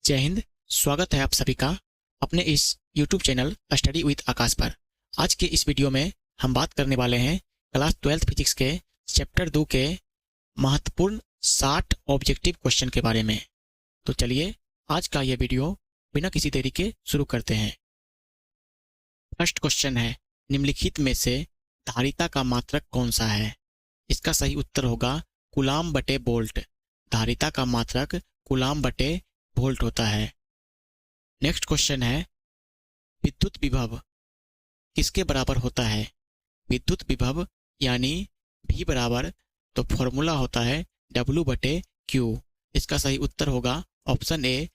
जय हिंद। स्वागत है आप सभी का अपने इस YouTube चैनल स्टडी विद आकाश पर। आज के इस वीडियो में हम बात करने वाले हैं क्लास 12 फिजिक्स के चैप्टर 2 के महत्वपूर्ण 60 ऑब्जेक्टिव क्वेश्चन के बारे में। तो चलिए आज का यह वीडियो बिना किसी देरी के शुरू करते हैं। फर्स्ट क्वेश्चन है, निम्नलिखित में से धारिता का मात्रक कौन सा है? इसका सही उत्तर होगा कूलाम बटे वोल्ट। धारिता का मात्रक कूलाम बटे वोल्ट होता है। नेक्स्ट क्वेश्चन है, विद्युत विभव किसके बराबर होता है? विद्युत विभव यानी V बराबर, तो फॉर्मूला होता है W बटे Q। इसका सही उत्तर होगा ऑप्शन ए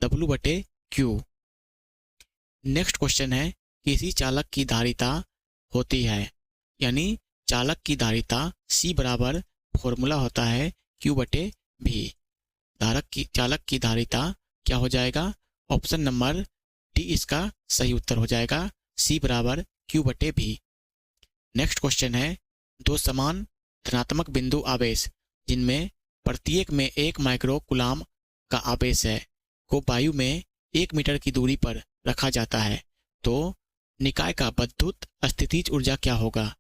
W बटे Q। नेक्स्ट क्वेश्चन है, किसी चालक की धारिता होती है, यानी चालक की धारिता C बराबर फॉर्मूला होता है Q बटे V। चालक की धारिता क्या हो जाएगा? ऑप्शन नंबर डी इसका सही उत्तर हो जाएगा, C बराबर Q बटे V। नेक्स्ट क्वेश्चन है, दो समान धनात्मक बिंदु आवेश जिनमें प्रत्येक में 1 माइक्रो कूलाम का आवेश है को वायु में 1 मीटर की दूरी पर रखा जाता है, तो निकाय का विद्युत स्थितिज ऊर्जा क्या होगा?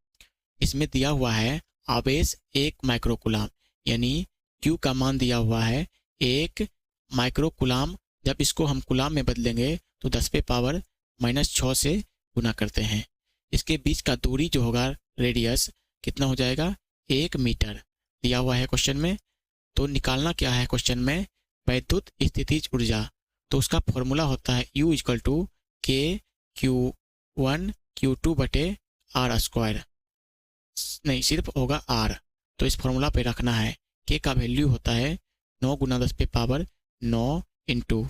इसमें दिया हुआ है आवेश 1 माइक्रो कूलाम, यानी Q का मान दिया हुआ है 1 माइक्रो कूलाम। जब इसको हम कूलाम में बदलेंगे तो 10⁻⁻6 से गुना करते हैं। इसके बीच का दूरी जो होगा रेडियस कितना हो जाएगा? 1 मीटर दिया हुआ है क्वेश्चन में। तो निकालना क्या है क्वेश्चन में? विद्युत स्थितिज ऊर्जा। तो उसका फॉर्मूला होता है U = K Q1 बटे R स्क्वायर। नहीं, सिर्फ होगा R। तो इस फॉर्मूला पे रखना है। K का वैल्यू होता है 9 × 10⁻9 इंटू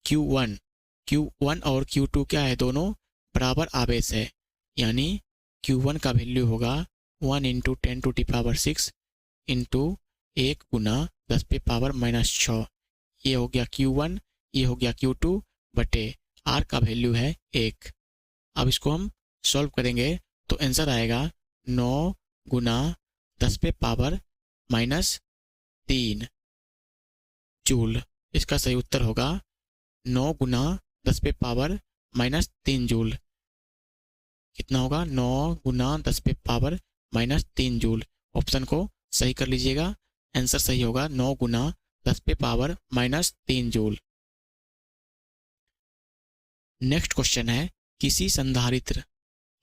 Q1 और Q2 क्या है? दोनों बराबर आवेश है, यानी Q1 का वैल्यू होगा 1 × 10⁻6 इंटू 1 × 10⁻⁻6। ये हो गया Q1, ये हो गया Q2 बटे R का वैल्यू है 1। अब इसको हम सॉल्व करेंगे तो आंसर आएगा 9 × 10⁻³ जूल। इसका सही उत्तर होगा 9 × 10⁻³ जूल। कितना होगा? 9 × 10⁻³ जूल। ऑप्शन को सही कर लीजिएगा, आंसर सही होगा 9 × 10⁻³ जूल। नेक्स्ट क्वेश्चन है, किसी संधारित्र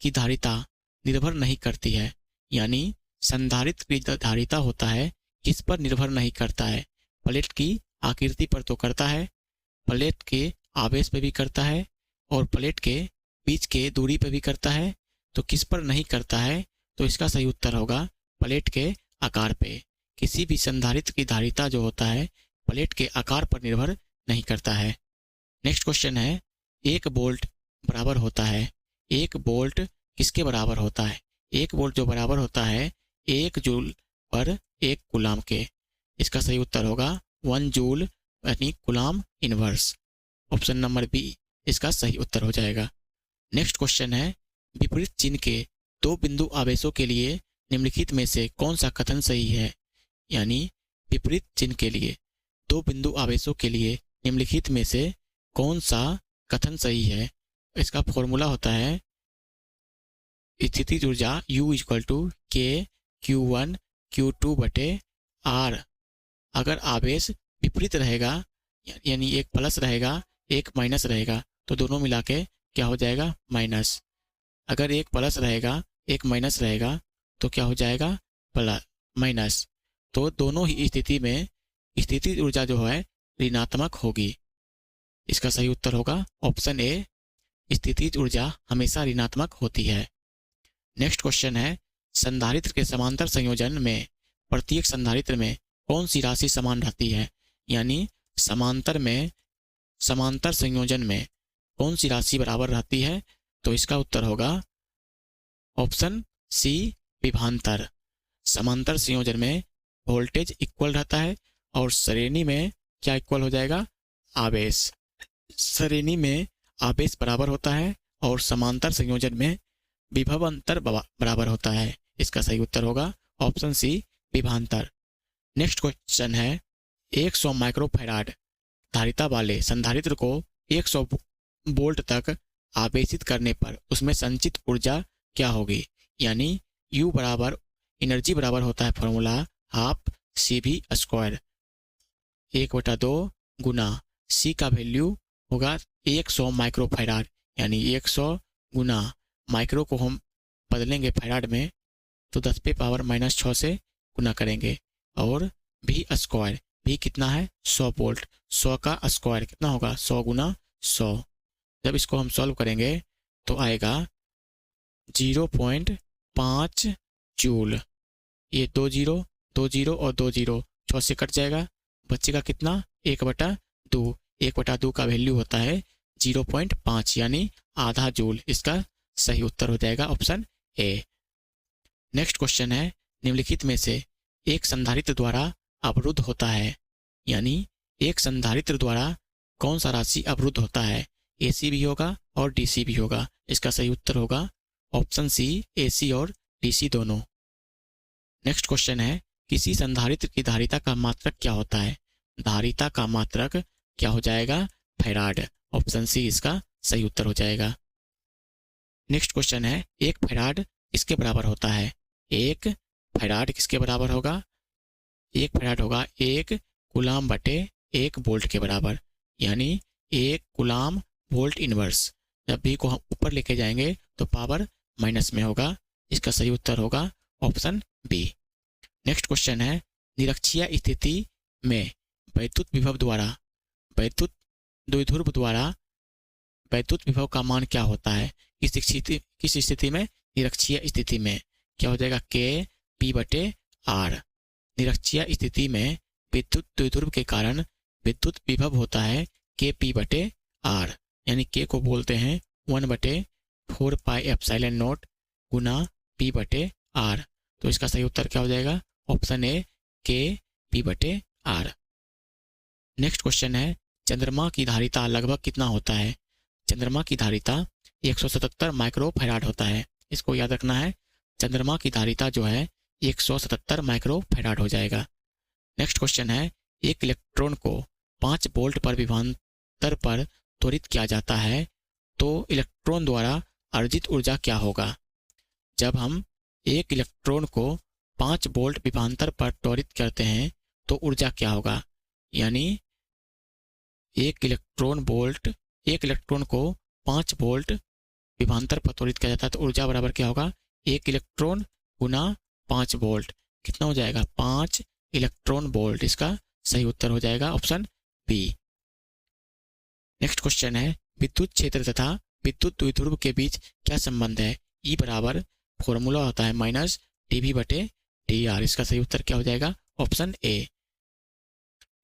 की धारिता निर्भर नहीं करती है, यानी संधारित्र की धारिता होता है किस पर निर्भर नहीं करता है? प्लेट की आकृति पर तो करता है, प्लेट के आवेश पे भी करता है, और प्लेट के बीच के दूरी पे भी करता है। तो किस पर नहीं करता है? तो इसका सही उत्तर होगा प्लेट के आकार पे। किसी भी संधारित्र की धारिता जो होता है प्लेट के आकार पर निर्भर नहीं करता है। नेक्स्ट क्वेश्चन है, 1 वोल्ट बराबर होता है, 1 वोल्ट किसके बराबर होता है? 1 वोल्ट जो बराबर होता है 1 जूल पर 1 कूलाम के। इसका सही उत्तर होगा 1 जूल, यानी coulomb inverse. Option number B इसका सही उत्तर हो जाएगा। नेक्स्ट क्वेश्चन है, विपरीत चिन्ह के 2 बिंदु आवेशों के लिए निम्नलिखित में से कौन सा कथन सही है? यानी विपरीत चिन्ह के लिए 2 बिंदु आवेशों के लिए निम्नलिखित में से कौन सा कथन सही है? इसका फॉर्मूला होता है स्थितिज ऊर्जा U = K Q1 Q2 बटे R। अगर आवेश विपरीत रहेगा, यानी एक प्लस रहेगा एक माइनस रहेगा, तो दोनों मिला के क्या हो जाएगा? माइनस। अगर एक प्लस रहेगा एक माइनस रहेगा तो क्या हो जाएगा? Plus minus. तो दोनों ही स्थिति में स्थितिज ऊर्जा जो है ऋणात्मक होगी। इसका सही उत्तर होगा ऑप्शन ए, स्थितिज ऊर्जा हमेशा ऋणात्मक होती है। नेक्स्ट क्वेश्चन है, संधारित्र के समांतर संयोजन में प्रत्येक संधारित्र में कौन सी राशि समान रहती है? यानी समांतर संयोजन में कौन सी राशि बराबर रहती है? तो इसका उत्तर होगा ऑप्शन सी, विभवांतर। समांतर संयोजन में वोल्टेज इक्वल रहता है और श्रेणी में क्या इक्वल हो जाएगा? आवेश। श्रेणी में आवेश बराबर होता है और समांतर संयोजन में विभवांतर बराबर होता है। इसका सही उत्तर होगा ऑप्शन सी, विभवांतर। नेक्स्ट क्वेश्चन है, 100 माइक्रोफैराड धारिता वाले संधारित्र को 100 वोल्ट तक आवेशित करने पर उसमें संचित ऊर्जा क्या होगी? यानी U बराबर एनर्जी बराबर होता है फॉर्मूला हाफ CV² 1/2 गुना C का वैल्यू होगा 100 माइक्रोफैराड, यानी 100 गुना माइक्रो को हम बदलेंगे फैराड में तो 10⁻⁻6 से गुना करेंगे, और V² भी कितना है 100 वोल्ट, 100 का स्क्वायर कितना होगा 100 गुना 100। जब इसको हम सॉल्व करेंगे तो आएगा 0.5 जूल। ये 2 0 2 0 और 2 0 6 से कट जाएगा, बचेगा कितना 1/2। 1/2 का वैल्यू होता है 0.5 यानी आधा जूल। इसका सही उत्तर हो जाएगा ऑप्शन ए। नेक्स्ट क्वेश्चन है, निम्नलिखित में से एक संधारित्र द्वारा अवरुद्ध होता है, यानी एक संधारित्र द्वारा कौन सा राशि अवरुद्ध होता है? AC भी होगा और DC भी होगा। इसका सही उत्तर होगा ऑप्शन सी, AC और DC दोनों। नेक्स्ट क्वेश्चन है, किसी संधारित्र की धारिता का मात्रक क्या होता है? धारिता का मात्रक क्या हो जाएगा फैराड। ऑप्शन सी इसका सही उत्तर हो जाएगा। नेक्स्ट क्वेश्चन है, एक फैराड किसके बराबर होता है? एक फैराड किसके बराबर होगा? एक फैराड होगा 1 कूलाम बटे 1 वोल्ट के बराबर, यानी 1 कूलाम वोल्ट इनवर्स। जब भी को हम ऊपर लेके जाएंगे तो पावर माइनस में होगा। इसका सही उत्तर होगा ऑप्शन बी। नेक्स्ट क्वेश्चन है, निरक्षीय स्थिति में वैद्युत विभव द्वारा वैद्युत द्विध्रुव द्वारा वैद्युत विभव का मान क्या होता है? किस स्थिति में? निरक्षीय स्थिति में क्या हो जाएगा KP/R। निरक्षीय स्थिति में विद्युत द्विध्रुव के कारण विद्युत विभव होता है KP/R, यानी K को बोलते हैं 1/4πε0 गुना P/R। तो इसका सही उत्तर क्या हो जाएगा option A KP/R। Next question है, चंद्रमा की धारिता लगभग कितना होता है? चंद्रमा की धारिता 177 माइक्रोफैराड होता है। इसको याद रखना है, चंद्रमा की धारिता जो है 177 माइक्रोफैराड हो जाएगा। नेक्स्ट क्वेश्चन है, एक इलेक्ट्रॉन को 5 वोल्ट पर विभवांतर पर त्वरित किया जाता है तो इलेक्ट्रॉन द्वारा अर्जित ऊर्जा क्या होगा? जब हम एक इलेक्ट्रॉन को 5 वोल्ट विभवांतर पर त्वरित करते हैं तो ऊर्जा क्या होगा? यानी एक इलेक्ट्रॉन को 5 वोल्ट विभवांतर पर त्वरित किया जाता है तो ऊर्जा बराबर क्या होगा? 1 इलेक्ट्रॉन गुना 5 वोल्ट कितना हो जाएगा 5 इलेक्ट्रॉन वोल्ट। इसका सही उत्तर हो जाएगा ऑप्शन बी। नेक्स्ट क्वेश्चन है, विद्युत क्षेत्र तथा विद्युत द्विध्रुव के बीच क्या संबंध है? E बराबर फॉर्मूला होता है -dV/dr। इसका सही उत्तर क्या हो जाएगा ऑप्शन ए।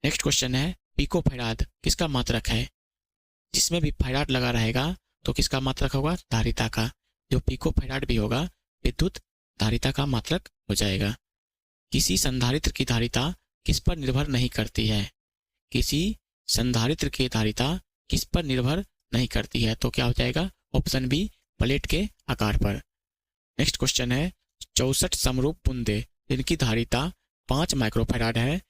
नेक्स्ट क्वेश्चन है, पिकोफैराड किसका मात्रक है? जिसमें भी फैराड लगा रहेगा तो किसका मात्रक होगा? धारिता का। जो पिकोफैराड भी होगा विद्युत धारिता का मात्रक हो जाएगा। किसी संधारित्र की धारिता किस पर निर्भर नहीं करती है? किसी संधारित्र की धारिता किस पर निर्भर नहीं करती है? तो क्या हो जाएगा ऑप्शन बी, प्लेट के आकार पर। नेक्स्ट क्वेश्चन है, 64 समरूप बूंदे जिनकी धारिता 5 माइक्रोफैराड है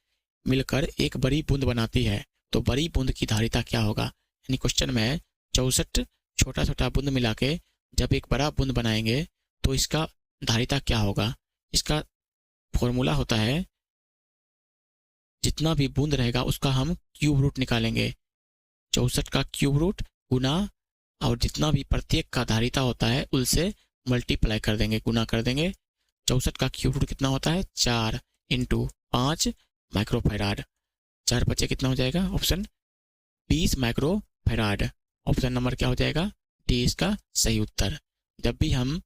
मिलकर एक बड़ी बूंद बनाती है तो बड़ी बूंद की धारिता क्या होगा? यानी क्वेश्चन में 64 छोटा छोटा बूंद मिला के जब एक बड़ा बूंद बनाएंगे तो इसका धारिता क्या होगा? इसका फॉर्मूला होता है, जितना भी बूंद रहेगा उसका हम क्यूब रूट निकालेंगे। 64 का क्यूब रूट गुना और जितना भी प्रत्येक का धारिता होता है उससे मल्टीप्लाई कर देंगे, गुना कर देंगे। 64 का क्यूब रूट कितना होता है 4 × 5 माइक्रोफैराड। 4 बचे कितना हो जाएगा ऑप्शन 20 माइक्रोफैराड। ऑप्शन नंबर क्या हो जाएगा डी, इसका सही उत्तर। जब भी हम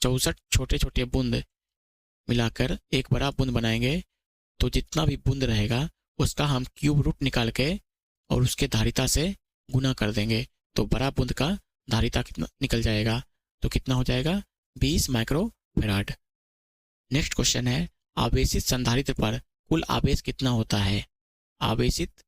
64 छोटे छोटे बूंद मिलाकर एक बड़ा बूंद बनाएंगे तो जितना भी बूंद रहेगा उसका हम क्यूब रूट निकाल के और उसके धारिता से गुना कर देंगे तो बड़ा बूंद का धारिता कितना निकल जाएगा, तो कितना हो जाएगा 20 माइक्रोफैराड। नेक्स्ट क्वेश्चन है, आवेशित संधारित्र पर कुल आवेश कितना होता है? आवेशित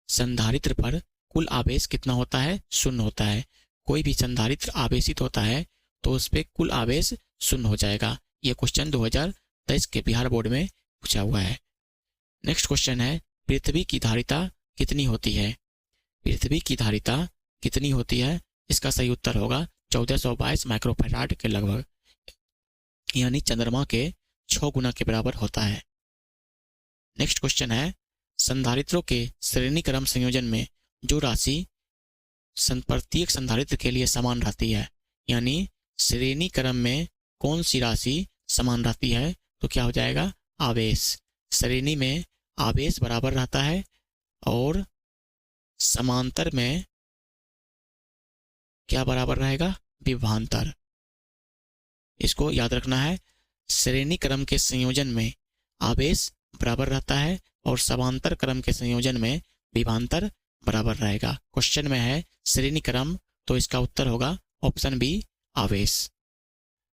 संधारित्र पर कुल आवेश कितना होता है? 0 होता है। कोई भी संधारित्र आवेशित होता है तो उस पर कुल आवेश 0 हो जाएगा। यह क्वेश्चन 2023 के बिहार बोर्ड में पूछा हुआ है। नेक्स्ट क्वेश्चन है, पृथ्वी की धारिता कितनी होती है? पृथ्वी की धारिता कितनी होती है? इसका सही उत्तर होगा 1422 माइक्रोफैराड के लगभग, यानी चंद्रमा के 6 गुना के बराबर होता है। नेक्स्ट क्वेश्चन है, संधारित्रों के श्रेणी क्रम संयोजन में जो राशि प्रत्येक संधारित्र के लिए समान रहती है, यानी श्रेणी क्रम में कौन सी राशि समान रहती है? तो क्या हो जाएगा? आवेश। श्रेणी में आवेश बराबर रहता है और समांतर में क्या बराबर रहेगा? विभवांतर। इसको याद रखना है, श्रेणी क्रम के संयोजन में आवेश बराबर रहता है और समांतर क्रम के संयोजन में विभवांतर बराबर रहेगा। क्वेश्चन में है श्रेणी क्रम, तो इसका उत्तर होगा ऑप्शन बी, आवेश।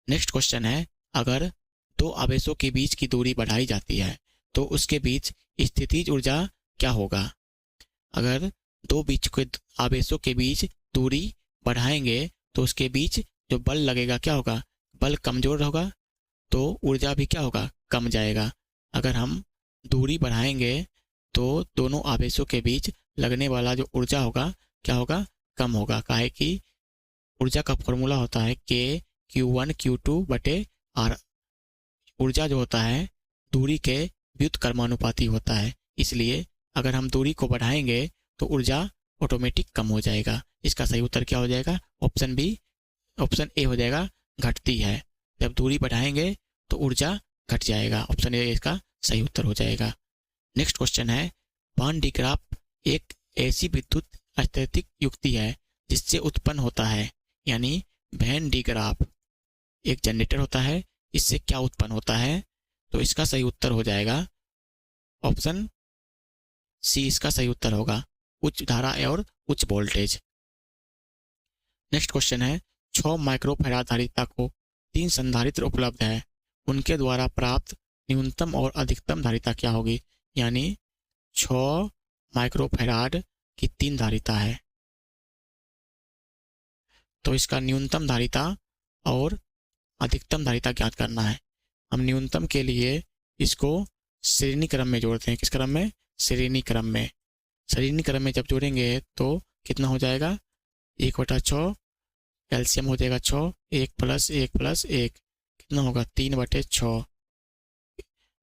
नेक्स्ट क्वेश्चन है, अगर दो आवेशों के बीच की दूरी बढ़ाई जाती है तो उसके बीच स्थितिज ऊर्जा क्या होगा? अगर दो बीच के आवेशों के बीच दूरी बढ़ाएंगे तो उसके बीच जो बल लगेगा क्या होगा? बल कमजोर होगा, तो ऊर्जा भी क्या होगा? कम जाएगा। अगर हम दूरी बढ़ाएंगे तो दोनों आवेशों के बीच लगने वाला जो ऊर्जा होगा क्या होगा? कम होगा। काहे कि ऊर्जा का फॉर्मूला होता है K(Q1 Q2 बटे R). ऊर्जा जो होता है दूरी के व्युत्क्रमानुपाती होता है, इसलिए अगर हम दूरी को बढ़ाएंगे तो ऊर्जा ऑटोमेटिक कम हो जाएगा। इसका सही उत्तर क्या हो जाएगा? ऑप्शन बी, ऑप्शन ए हो जाएगा, घटती है। जब दूरी बढ़ाएंगे तो ऊर्जा घट जाएगा। ऑप्शन ए इसका सही उत्तर हो जाएगा। नेक्स्ट क्वेश्चन है, वान डी ग्राफ एक ऐसी विद्युत स्थैतिक युक्ति है जिससे उत्पन्न होता है, यानी वैन डी ग्राफ एक जनरेटर होता है, इससे क्या उत्पन्न होता है? तो इसका सही उत्तर हो जाएगा ऑप्शन सी, इसका सही उत्तर होगा उच्च धारा और उच्च वोल्टेज। नेक्स्ट क्वेश्चन है, 6 माइक्रोफैराड धारिता को 3 संधारित्र उपलब्ध है, उनके द्वारा प्राप्त न्यूनतम और अधिकतम धारिता क्या होगी? यानी 6 माइक्रोफैराड की 3 धारिता है, तो इसका न्यूनतम धारिता और अधिकतम धारिता ज्ञात करना है। हम न्यूनतम के लिए इसको श्रेणी क्रम में जोड़ते हैं। किस क्रम में? श्रेणी क्रम में। श्रेणी क्रम में जब जोड़ेंगे तो कितना हो जाएगा? 1/6, कैल्शियम हो जाएगा 6, 1 + 1 + 1 कितना होगा? 3/6।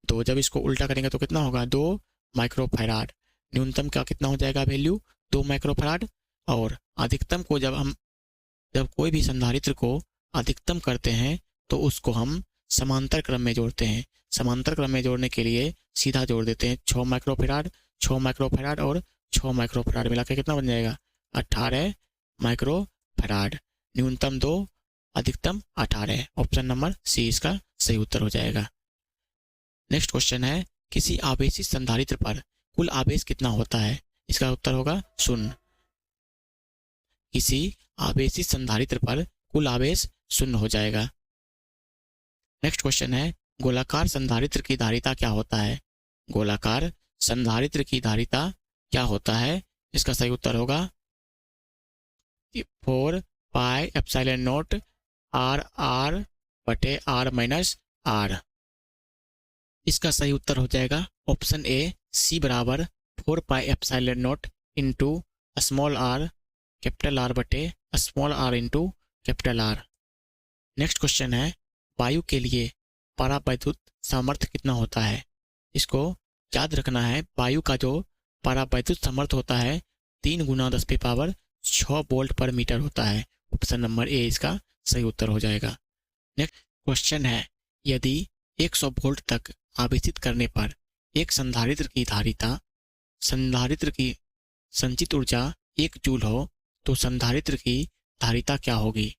2 जब इसको उल्टा करेंगे तो कितना होगा? 2 माइक्रोफैराड। न्यूनतम का कितना हो जाएगा वैल्यू? 2 माइक्रोफैराड। और अधिकतम को जब कोई भी संधारित्र को अधिकतम करते हैं तो उसको हम समांतर क्रम में जोड़ते हैं। समांतर क्रम में जोड़ने के लिए सीधा जोड़ देते हैं 6 माइक्रोफैराड, 6 माइक्रोफैराड और 6 माइक्रोफैराड मिला के कितना बन जाएगा? 18 माइक्रोफैराड। न्यूनतम 2, अधिकतम 18। ऑप्शन नंबर सी इसका सही उत्तर हो जाएगा। नेक्स्ट क्वेश्चन है, किसी आवेशित संधारित्र पर कुल आवेश कितना होता है? इसका उत्तर होगा 0। किसी आवेशित संधारित्र पर कुल आवेश 0 हो जाएगा। नेक्स्ट क्वेश्चन है, गोलाकार संधारित्र की धारिता क्या होता है? गोलाकार संधारित्र की धारिता क्या होता है? इसका सही उत्तर होगा 4πε0 r/r। इसका सही उत्तर हो जाएगा ऑप्शन ए, सी बराबर 4πε0 into small r capital R बटे small r into capital R। Next question है, वायु के लिए परावैद्युत सामर्थ्य कितना होता है? इसको याद रखना है, वायु का जो परावैद्युत सामर्थ्य होता है 3 × 10⁻6 वोल्ट पर मीटर होता है। ऑप्शन नंबर ए इसका सही उत्तर हो जाएगा। नेक्स्ट क्वेश्चन है, यदि 100 वोल्ट तक आवेशित करने पर एक संधारित्र की धारिता, संधारित्र की संचित ऊर्जा 1 जूल हो तो संधारित्र की धारिता क्या होगी?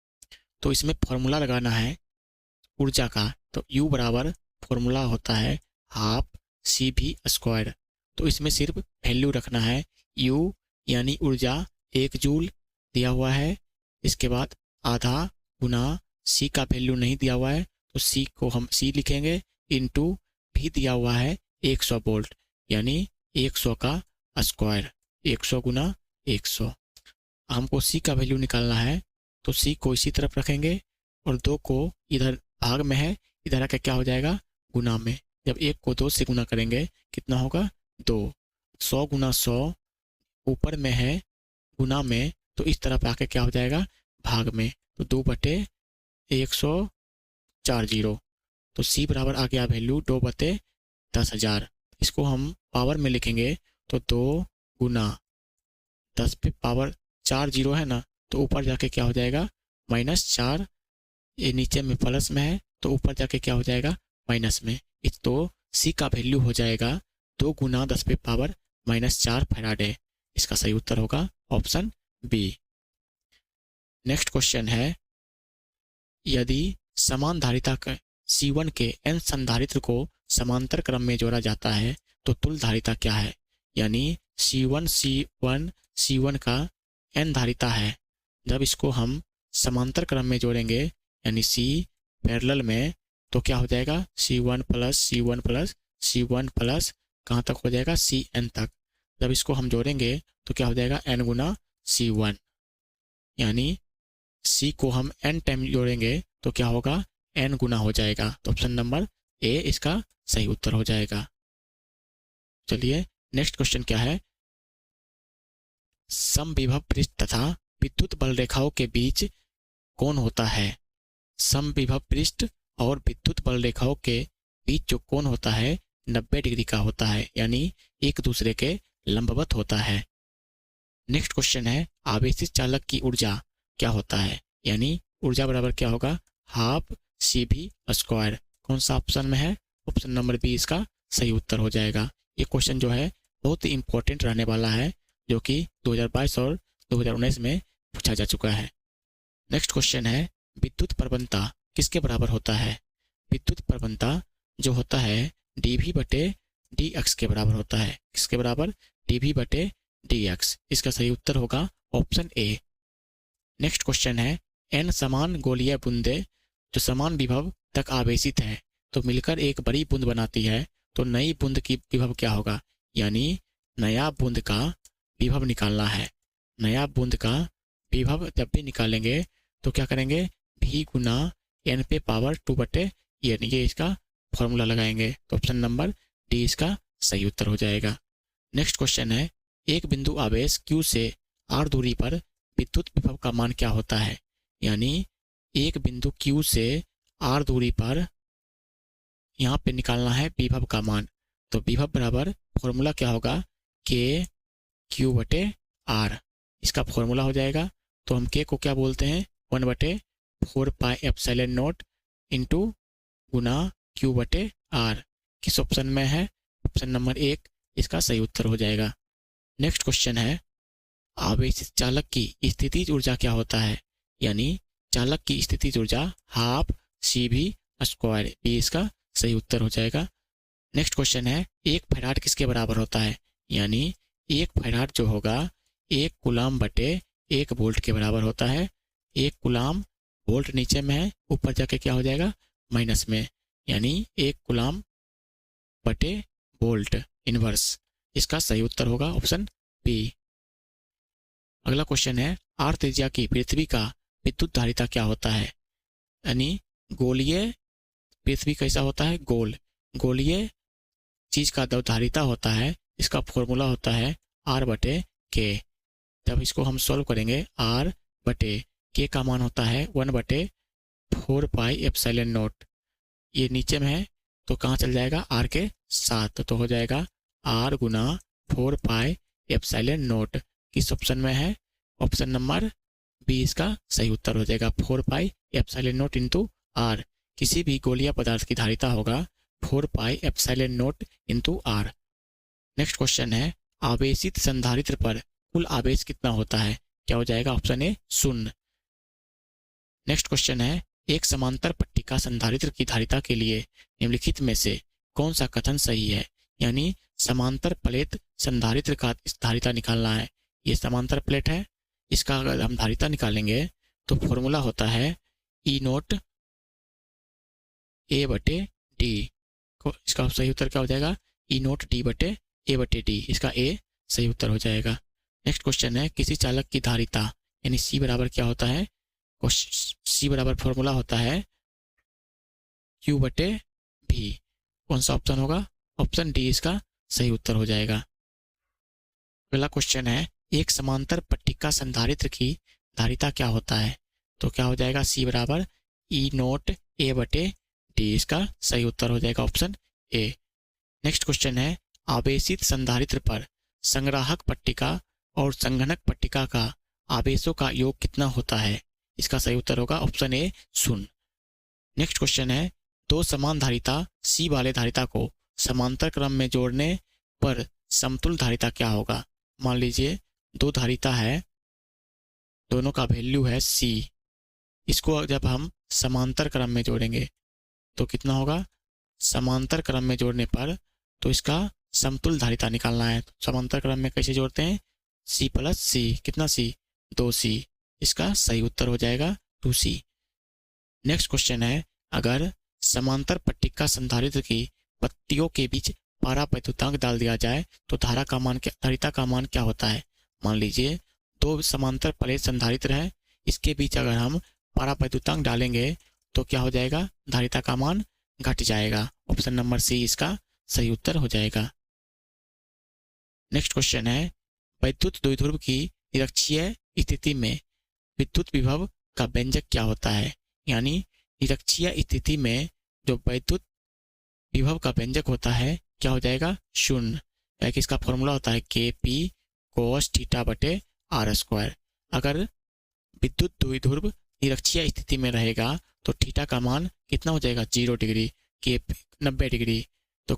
तो इसमें फॉर्मूला लगाना है ऊर्जा का, तो U बराबर फॉर्मूला होता है ½CV²। तो इसमें सिर्फ वैल्यू रखना है U, यानी ऊर्जा 1 जूल दिया हुआ है, इसके बाद आधा गुना C का वैल्यू नहीं दिया हुआ है तो C को हम C लिखेंगे, इंटू भी दिया हुआ है 100 वोल्ट, यानी 100 का स्क्वायर, 100 × 100। हमको C का वैल्यू निकालना है तो C को इसी तरफ रखेंगे और 2 को इधर भाग में है, इधर आके क्या हो जाएगा? गुना में। जब 1 को 2 से गुना करेंगे कितना होगा? 2। 100 × 100 ऊपर में है गुना में, तो इस तरफ आके क्या हो जाएगा भाग में, तो 2/140। तो सी बराबर आ गया वैल्यू 2/10,000। इसको हम पावर में लिखेंगे तो 2 × 10 पे पावर 4 जीरो है ना, तो ऊपर जाके क्या हो जाएगा -4। ये नीचे में प्लस में है तो ऊपर जाके क्या हो जाएगा माइनस में। इस तो सी का वैल्यू हो जाएगा 2 × 10 पे पावर -4 फैराडे। इसका सही उत्तर होगा ऑप्शन बी। नेक्स्ट क्वेश्चन है, यदि समान धारिता C1 के n संधारित्र को समांतर क्रम में जोड़ा जाता है तो तुल्य धारिता क्या है। यानी C1 का n धारिता है, जब इसको हम समांतर क्रम में जोड़ेंगे यानी C पैरेलल में, तो क्या हो जाएगा C1 प्लस कहाँ तक हो जाएगा Cn तक। जब इसको हम जोड़ेंगे तो क्या हो जाएगा n × C1, यानी C को हम n टाइम जोड़ेंगे तो क्या होगा n गुना हो जाएगा। तो ऑप्शन नंबर ए इसका सही उत्तर हो जाएगा। चलिए नेक्स्ट क्वेश्चन क्या है, समविभव पृष्ठ तथा विद्युत बल रेखाओं के बीच कौन होता है। समविभव पृष्ठ और विद्युत बल रेखाओं के बीच जो कोण होता है 90 डिग्री का होता है, यानी एक दूसरे के लंबवत होता है। नेक्स्ट क्वेश्चन है, आवेशित चालक की ऊर्जा क्या होता है। यानी ऊर्जा बराबर क्या होगा हाफ CV²। कौन सा ऑप्शन में है, ऑप्शन नंबर बी इसका सही उत्तर हो जाएगा। ये क्वेश्चन जो है बहुत ही इंपॉर्टेंट रहने वाला है, जो कि 2022 और 2019 में पूछा जा चुका है। नेक्स्ट क्वेश्चन है, विद्युत प्रवणता किसके बराबर होता है। विद्युत प्रवणता जो होता है dV/dx के बराबर होता है। किसके बराबर dV/dx। इसका सही उत्तर होगा ऑप्शन ए। नेक्स्ट क्वेश्चन है, n समान गोलीय बूंदें जो समान विभव तक आवेशित है तो मिलकर एक बड़ी बूंद बनाती है, तो नई बूंद की विभव क्या होगा। यानी नया बूंद का विभव निकालना है। नया बूंद का विभव जब भी निकालेंगे तो क्या करेंगे V × n पे पावर 2/n, ये इसका फॉर्मूला लगाएंगे। तो ऑप्शन नंबर डी इसका सही उत्तर हो जाएगा। नेक्स्ट क्वेश्चन है, एक बिंदु आवेश Q से r दूरी पर विद्युत विभव का मान क्या होता है। यानी एक बिंदु Q से r दूरी पर यहाँ पे निकालना है विभव का मान। तो विभव बराबर फॉर्मूला क्या होगा KQ/r। इसका फॉर्मूला हो जाएगा। तो हम K को क्या बोलते हैं 1/4πε0 इंटू गुना Q/r। किस ऑप्शन में है, ऑप्शन नंबर 1 इसका सही उत्तर हो जाएगा। नेक्स्ट क्वेश्चन है, आवेशित चालक की स्थितिज ऊर्जा क्या होता है। यानी चालक की स्थितिज ऊर्जा हाफ CV², ये इसका सही उत्तर हो जाएगा। नेक्स्ट क्वेश्चन है, एक फैराड किसके बराबर होता है। यानी एक फैराड जो होगा 1 कूलाम/1 वोल्ट के बराबर होता है। 1 कूलाम वोल्ट नीचे में है, ऊपर जाके क्या हो जाएगा माइनस में, यानी 1 कूलाम/वोल्ट इनवर्स। इसका सही उत्तर होगा ऑप्शन बी। अगला क्वेश्चन है, r त्रिज्या की पृथ्वी का विद्युत धारिता क्या होता है। यानी गोलीय पृथ्वी कैसा होता है गोलीय चीज का जो धारिता होता है, इसका फॉर्मूला होता है r/k। जब इसको हम सॉल्व करेंगे r/k का मान होता है 1/4πε0। ये नीचे में है तो कहाँ चल जाएगा r के साथ, तो हो जाएगा r × 4πε0। किस ऑप्शन में है, ऑप्शन नंबर बी इसका सही उत्तर हो जाएगा 4πε0 इंटू r। किसी भी गोलीय पदार्थ की धारिता होगा 4πε0 इंटू r। नेक्स्ट क्वेश्चन है, आवेशित संधारित्र पर कुल आवेश कितना होता है। क्या हो जाएगा ऑप्शन ए 0। नेक्स्ट क्वेश्चन है, एक समांतर पट्टिका संधारित्र की धारिता के लिए निम्नलिखित में से कौन सा कथन सही है। यानी समांतर प्लेट संधारित्र का धारिता निकालना है। ये समांतर प्लेट है, इसका अगर हम धारिता निकालेंगे तो फॉर्मूला होता है E0 A/d। इसका सही उत्तर क्या हो जाएगा E0 D/A/d। इसका ए सही उत्तर हो जाएगा। नेक्स्ट क्वेश्चन है, किसी चालक की धारिता यानी C बराबर क्या होता है, C बराबर फॉर्मूला होता है Q/V। कौन सा ऑप्शन होगा, ऑप्शन डी इसका सही उत्तर हो जाएगा। अगला क्वेश्चन है, एक समांतर पट्टिका संधारित्र की धारिता क्या होता है? तो क्या हो जाएगा, सी बराबर ई नोट ए बटे डी। इसका सही उत्तर हो जाएगा ऑप्शन ए। नेक्स्ट क्वेश्चन है, आवेशित संधारित्र पर संग्राहक पट्टिका और संघनक पट्टिका का आवेशों का योग कितना होता है? इसका सही उत्तर होगा ऑप्शन ए 0। नेक्स्ट क्वेश्चन है, दो समान धारिता सी वाले धारिता को समांतर क्रम में जोड़ने पर समतुल्य धारिता क्या होगा? मान लीजिए दो धारिता है, दोनों का वैल्यू है सी, इसको जब हम समांतर क्रम में जोड़ेंगे तो कितना होगा? समांतर क्रम में जोड़ने पर तो इसका समतुल्य धारिता निकालना है। तो समांतर क्रम में कैसे जोड़ते हैं? सी प्लस सी, कितना सी? 2c। इसका सही उत्तर हो जाएगा 2c। नेक्स्ट क्वेश्चन है, अगर समांतर पट्टिका संधारित्र की पत्तियों के बीच पारावैद्युतांक डाल दिया जाए तो धारिता का मान क्या होता है? मान लीजिए दो समांतर प्लेट संधारित्र है, इसके बीच अगर हम पारावैद्युतांक डालेंगे तो क्या हो जाएगा? धारिता का मान घट जाएगा। ऑप्शन नंबर सी इसका सही उत्तर हो जाएगा। नेक्स्ट क्वेश्चन है, वैद्युत द्विध्रुव की निरक्षीय स्थिति में विद्युत विभव का व्यंजक क्या होता है? यानी निरक्षीय स्थिति में जो वैद्युत विभव का व्यंजक होता है क्या हो जाएगा? 0। यानी कि इसका फॉर्मूला होता है के पी कोस थीटा बटे आर स्क्वायर। अगर विद्युत द्विध्रुव निरक्षीय स्थिति में रहेगा तो थीटा का मान कितना हो जाएगा? 0 डिग्री, के 90 डिग्री। तो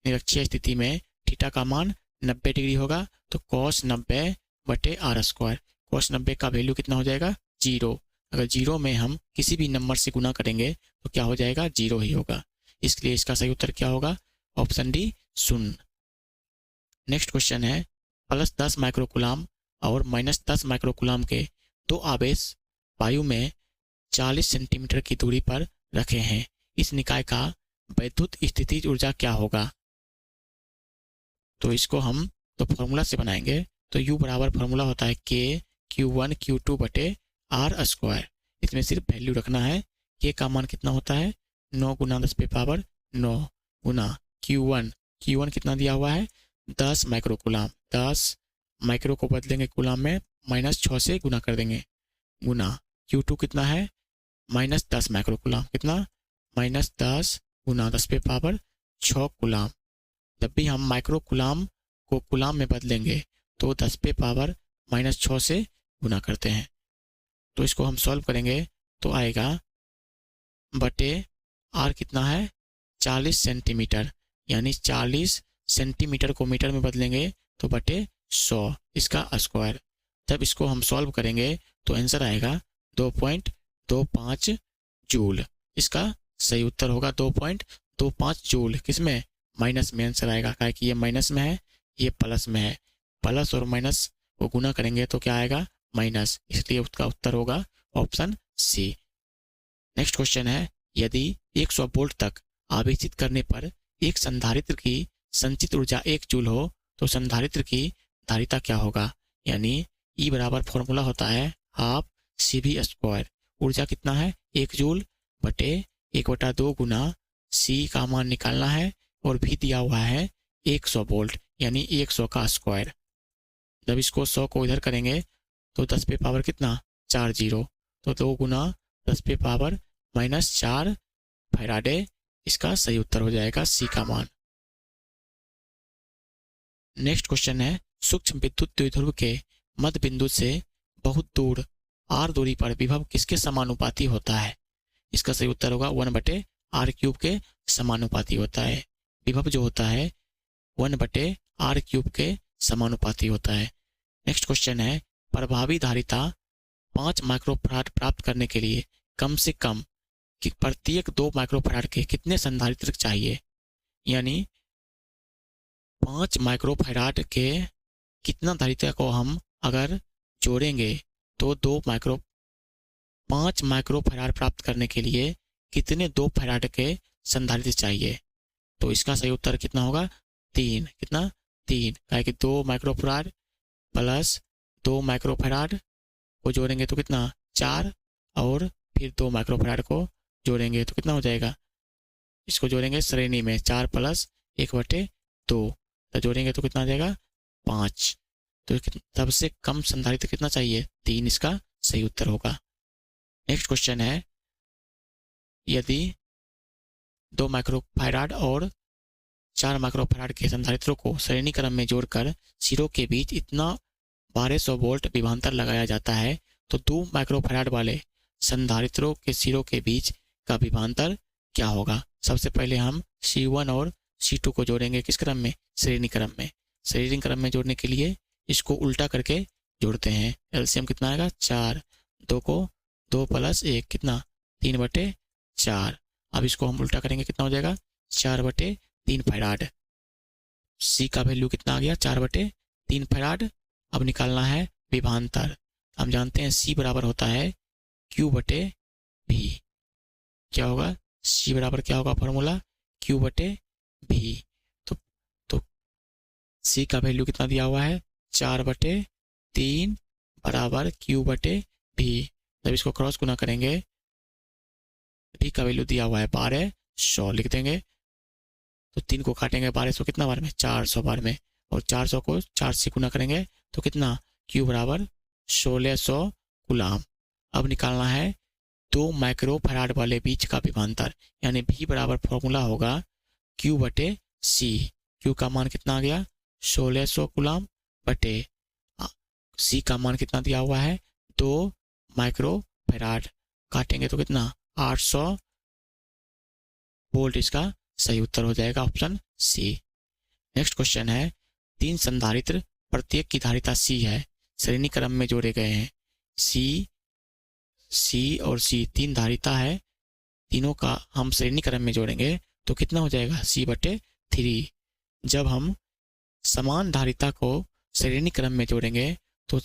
निरक्षीय स्थिति में थीटा का मान 90 डिग्री होगा, तो कॉस 90 बटे आर स्क्वायर। कॉस 90 का वैल्यू कितना हो जाएगा? 0। अगर 0 में हम किसी भी नंबर से गुना करेंगे तो क्या हो जाएगा? 0 ही होगा। इसलिए इसका सही उत्तर क्या होगा? Option D 0। नेक्स्ट क्वेश्चन है, +10 माइक्रोकुलाम और -10 माइक्रोकुलाम के दो आवेश वायु में 40 सेंटीमीटर की दूरी पर रखे हैं। इस निकाय का वैद्युत स्थितिज ऊर्जा क्या होगा? तो इसको हम तो फॉर्मूला से बनाएंगे। तो U बराबर फॉर्मूला होता है के Q1 Q2 बटे आर स्क्वायर। इसमें सिर्फ वैल्यू रखना है। के का मान कितना होता है? 9 गुना 10 पे पावर 9 गुना Q1 कितना दिया हुआ है? 10 माइक्रोकुलाम। 10 माइक्रो को बदलेंगे कुलाम में, -6 से गुना कर देंगे, गुना Q2 कितना है? -10 माइक्रोकुलाम। कितना? -10 गुना 10 पे पावर 6 कुलाम। जब भी हम माइक्रोकुलाम को कुलाम में बदलेंगे तो 10 पे पावर -6 से गुना करते हैं। तो इसको हम सॉल्व करेंगे तो आएगा बटे आर कितना है? 40 सेंटीमीटर, यानी 40 सेंटीमीटर को मीटर में बदलेंगे तो बटे 100, इसका स्क्वायर। जब इसको हम सॉल्व करेंगे तो आंसर आएगा 2.25 जूल। इसका सही उत्तर होगा 2.25 जूल। किसमें? माइनस में आंसर आएगा, क्या कि ये माइनस में है, ये प्लस में है। प्लस और माइनस को गुना करेंगे तो क्या आएगा? माइनस। इसलिए उसका उत्तर होगा ऑप्शन सी। नेक्स्ट क्वेश्चन है, यदि 100 वोल्ट तक आवेशित करने पर एक संधारित्र की संचित ऊर्जा 1 जूल हो तो संधारित्र की धारिता क्या होगा? यानी ई बराबर फॉर्मूला होता है हाफ सी वी स्क्वायर। ऊर्जा कितना है? 1 जूल बटे 1/2 गुना सी का मान निकालना है और भी दिया हुआ है 100 वोल्ट, यानी 100 का स्क्वायर। जब इसको 100 को इधर करेंगे तो 10 पे पावर कितना? 4 जीरो, तो 2 गुना 10 पे पावर -4 फैराडे। इसका सही उत्तर हो जाएगा सी का मान। नेक्स्ट क्वेश्चन है, सूक्ष्म विद्युत द्विध्रुव के मध्य बिंदु से बहुत दूर आर दूरी पर विभव किसके समानुपाती होता है? इसका सही उत्तर होगा 1/r³ के समानुपाती होता है। विभव जो होता है 1/r³ के समानुपाती होता है। नेक्स्ट क्वेश्चन है, प्रभावी धारिता 5 माइक्रोफैराड प्राप्त करने के लिए कम से कम कि प्रत्येक 2 माइक्रोफैराड के कितने संधारित्र चाहिए? यानी 5 माइक्रोफैराड के कितना धारिता को हम अगर जोड़ेंगे तो 5 माइक्रोफैराड प्राप्त करने के लिए कितने 2 फैराड के संधारित्र चाहिए? तो इसका सही उत्तर कितना होगा? 3। कितना? 3, क्या कि 2 माइक्रोफैराड प्लस 2 माइक्रोफैराड को जोड़ेंगे तो कितना? 4, और फिर 2 माइक्रोफैराड को जोड़ेंगे तो कितना हो जाएगा? इसको जोड़ेंगे श्रेणी में 4 + 1/2, तो जोड़ेंगे तो कितना आ जाएगा? 5। तो सबसे कम संधारित्र कितना चाहिए, 3, इसका सही उत्तर होगा। नेक्स्ट क्वेश्चन है, यदि 2 माइक्रोफैराड और 4 माइक्रोफैराड के संधारित्रों को श्रेणी क्रम में जोड़कर सिरों के बीच इतना 1200 वोल्ट विभवांतर लगाया जाता है तो 2 माइक्रोफैराड वाले संधारित्रों के सिरों के बीच का विभवांतर क्या होगा। सबसे पहले हम C1 और C2 को जोड़ेंगे किस क्रम में, श्रेणी क्रम में। श्रेणी क्रम में जोड़ने के लिए इसको उल्टा करके जोड़ते हैं। एलसीएम कितना आएगा, 4, 2 को 2 + 1 कितना, 3/4। अब इसको हम उल्टा करेंगे, कितना हो जाएगा, 4/3 फैराड। सी का वैल्यू कितना आ गया, 4/3 फैराड। अब निकालना है विभवांतर। हम जानते हैं सी बराबर होता है Q/V। क्या होगा, सी बराबर क्या होगा फॉर्मूला, Q/V। तो सी का वैल्यू कितना दिया हुआ है, 4/3 बराबर Q/V। जब इसको क्रॉस गुना करेंगे, V का वैल्यू दिया हुआ है 1200 लिख देंगे। तो 3 को काटेंगे 1200 कितना बार में, 400 बार में। और 400 को 4 से गुना करेंगे तो कितना, Q बराबर 1600 कूलाम। अब निकालना है 2 माइक्रोफैराड वाले बीच का विभवांतर, यानी V बराबर फॉर्मूला होगा Q/C। Q का मान कितना आ गया, 1600 कूलाम बटे C का मान कितना दिया हुआ है, 2 माइक्रोफैराड। काटेंगे तो कितना, 800 वोल्ट। इसका सही उत्तर हो जाएगा ऑप्शन सी। नेक्स्ट क्वेश्चन है, 3 संधारित्र प्रत्येक की धारिता C है, श्रेणी क्रम में जोड़े गए हैं। C और C 3 धारिता है, तीनों का हम श्रेणी क्रम में जोड़ेंगे तो कितना हो जाएगा, C/3। जब हम समान धारिता को श्रेणी क्रम में जोड़ेंगे तो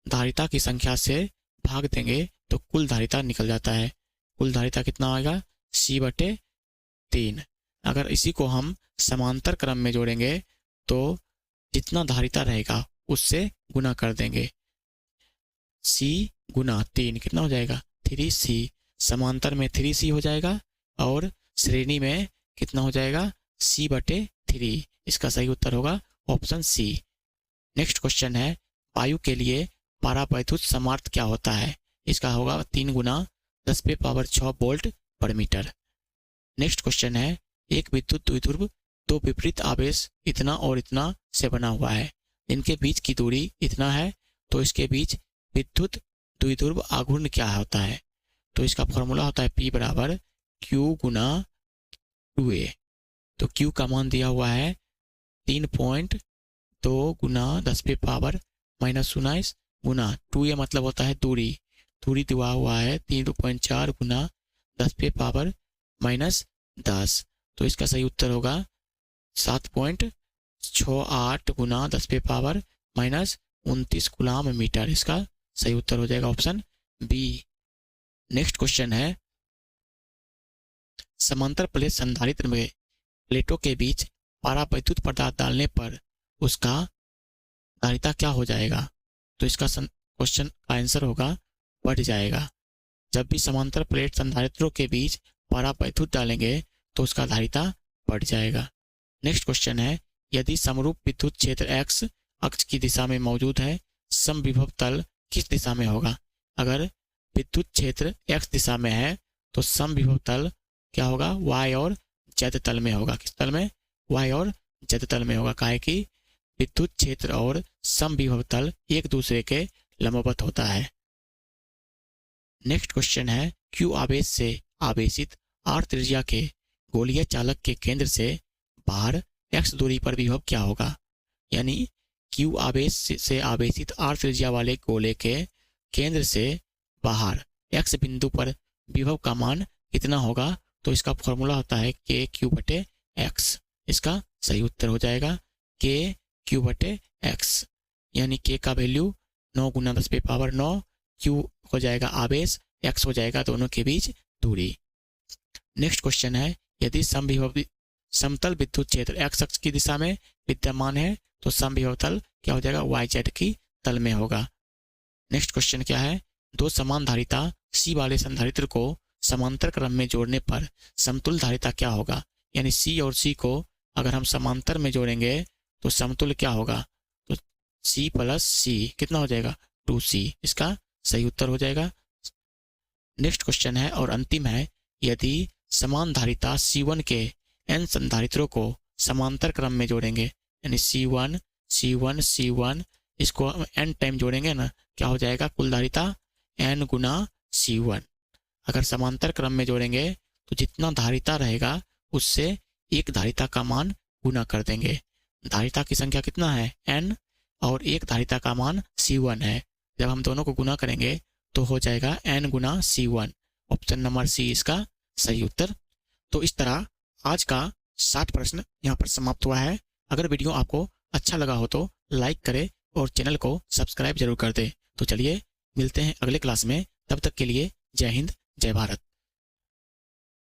धारिता की संख्या से भाग देंगे तो कुल धारिता निकल जाता है। कुल धारिता कितना आएगा, C/3। अगर इसी को हम समांतर क्रम में जोड़ेंगे तो जितना धारिता रहेगा उससे गुना कर देंगे। C गुना 3 कितना हो जाएगा, 3C। समांतर में 3C हो जाएगा और श्रेणी में कितना हो जाएगा, C/3। इसका सही उत्तर होगा ऑप्शन सी। नेक्स्ट क्वेश्चन है, वायु के लिए परावैद्युत सामर्थ्य क्या होता है। इसका होगा 3 × 10⁻6 वोल्ट पर मीटर। नेक्स्ट क्वेश्चन है, एक विद्युत द्विध्रुव 2 विपरीत आवेश इतना और इतना से बना हुआ है, इनके बीच की दूरी इतना है, तो इसके बीच विद्युत द्विध्रुव आघूर्ण क्या होता है। तो इसका फॉर्मूला होता है P बराबर Q × 2A। तो Q का मान दिया हुआ है 3.2 × 10⁻⁻19 गुना 2A मतलब होता है दूरी। दूरी दिया हुआ है 3.4 × 10⁻−10। तो इसका सही उत्तर होगा 7.68 × 10⁻−29 कूलाम मीटर। इसका सही उत्तर हो जाएगा ऑप्शन बी। नेक्स्ट क्वेश्चन है, समांतर प्लेट संधारित्र में प्लेटों के बीच परावैद्युत पदार्थ डालने पर उसका धारिता क्या हो जाएगा। तो इसका क्वेश्चन का आंसर होगा बढ़ जाएगा। जब भी समांतर प्लेट संधारित्रों के बीच परावैद्युत डालेंगे तो उसका धारिता बढ़ जाएगा। नेक्स्ट क्वेश्चन है, यदि समरूप विद्युत क्षेत्र x अक्ष की दिशा में मौजूद है, समविभव तल किस दिशा में होगा। अगर विद्युत क्षेत्र x दिशा में है तो समविभव तल क्या होगा, y और z तल में होगा। किस तल में, y और z तल में होगा। काहे कि विद्युत क्षेत्र और समविभव तल एक दूसरे के लंबवत होता है। नेक्स्ट क्वेश्चन है, Q आवेश से आवेशित R त्रिज्या के गोलीय चालक के केंद्र से बाहर x दूरी पर विभव क्या होगा। यानी Q आवेश से आवेशित R त्रिज्या वाले गोले के केंद्र से बाहर x बिंदु पर विभव का मान कितना होगा। तो इसका फॉर्मूला होता है KQ/x। इसका सही उत्तर हो जाएगा KQ/x। यानी K का वैल्यू 9 × 10⁻9, Q हो जाएगा आवेश, x हो जाएगा दोनों के बीच दूरी। नेक्स्ट क्वेश्चन है, यदि समतल विद्युत क्षेत्र x अक्ष की दिशा में विद्यमान है तो समविभव तल क्या हो जाएगा, yz की तल में होगा। नेक्स्ट क्वेश्चन क्या है, 2 समान धारिता C वाले संधारित्र को समांतर क्रम में जोड़ने पर समतुल्य धारिता क्या होगा। यानी C और C को अगर हम समांतर में जोड़ेंगे तो समतुल्य क्या होगा। तो C प्लस सी कितना हो जाएगा 2C, इसका सही उत्तर हो जाएगा। नेक्स्ट क्वेश्चन है और अंतिम है, यदि समान धारिता C1 के n संधारित्रों को समांतर क्रम में जोड़ेंगे, यानी C1 C1 C1, इसको हम n टाइम जोड़ेंगे ना, क्या हो जाएगा कुल धारिता n गुना C1। अगर समांतर क्रम में जोड़ेंगे तो जितना धारिता रहेगा उससे एक धारिता का मान गुना कर देंगे। धारिता की संख्या कितना है n और एक धारिता का मान C1 है। जब हम दोनों को गुना करेंगे तो हो जाएगा n गुना C1। ऑप्शन नंबर सी इसका सही उत्तर। तो इस तरह आज का 60 प्रश्न यहाँ पर समाप्त हुआ है। अगर वीडियो आपको अच्छा लगा हो तो लाइक करें और चैनल को सब्सक्राइब जरूर कर दें। तो चलिए मिलते हैं अगले क्लास में, तब तक के लिए जय हिंद जय भारत।